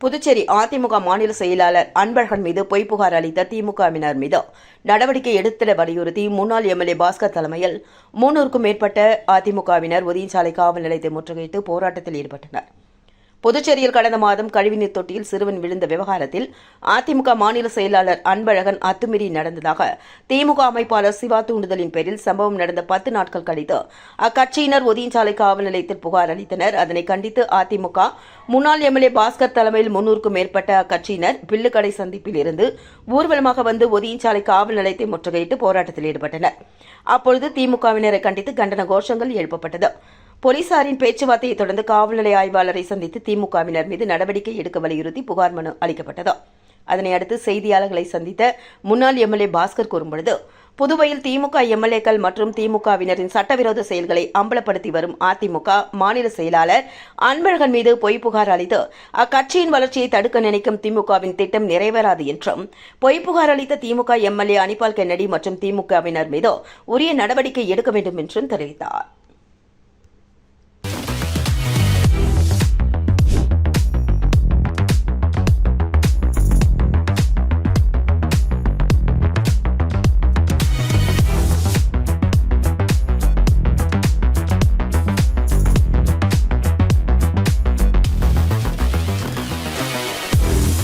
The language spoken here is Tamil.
புதுச்சேரி அதிமுக மாநில செயலாளர் அன்பழகன் மீது பொய் புகார் அளித்த திமுகவினர் மீது நடவடிக்கை எடுத்திட வலியுறுத்தி முன்னாள் எம்எல்ஏ பாஸ்கர் தலைமையில் 300க்கும் மேற்பட்ட அதிமுகவினர் ஒதியஞ்சாலை காவல் நிலையத்தை முற்றுகையிட்டு போராட்டத்தில் ஈடுபட்டனர். புதுச்சேரியில் கடந்த மாதம் கழிவுநீர் தொட்டியில் சிறுவன் விழுந்த விவகாரத்தில் அதிமுக மாநில செயலாளர் அன்பழகன் அத்துமீறி நடந்ததாக திமுக அமைப்பாளர் சிவா தூண்டுதலின் பேரில் சம்பவம் நடந்த 10 நாட்கள் கழித்து அக்கட்சியினர் ஒதியஞ்சாலை காவல் நிலையத்தில் புகார் அளித்தனர். அதனை கண்டித்து அதிமுக முன்னாள் எம்எல்ஏ பாஸ்கர் தலைமையில் 300க்கும் மேற்பட்ட அக்கட்சியினர் பில்லுக்கடை சந்திப்பில் இருந்து ஊர்வலமாக வந்து ஒதியஞ்சாலை காவல் நிலையத்தை முற்றுகையிட்டு போராட்டத்தில் ஈடுபட்டனர். அப்பொழுது திமுகவினரை கண்டித்து கண்டன கோஷங்கள் எழுப்பப்பட்டது. போலீசாரின் பேச்சுவார்த்தையை தொடர்ந்து காவல் நிலைய ஆய்வாளரை சந்தித்து திமுகவினர் மீது நடவடிக்கை எடுக்க வலியுறுத்தி புகார் மனு அளிக்கப்பட்டது. அதனையடுத்து செய்தியாளர்களை சந்தித்த முன்னாள் எம்எல்ஏ பாஸ்கர் கூறும்பொழுது, புதுவையில் திமுக எம்எல்ஏக்கள் மற்றும் திமுகவினரின் சட்டவிரோத செயல்களை அம்பலப்படுத்தி வரும் அதிமுக மாநில செயலாளர் அன்பழகன் மீது பொய் புகார் அளித்து அக்கட்சியின் வளர்ச்சியை தடுக்க நினைக்கும் திமுகவின் திட்டம் நிறைவேறாது என்றும், பொய் புகார் அளித்த திமுக எம்எல்ஏ அனிபால் கென்னடி மற்றும் திமுகவினர் மீது உரிய நடவடிக்கை எடுக்க வேண்டும் என்றும் தெரிவித்தார்.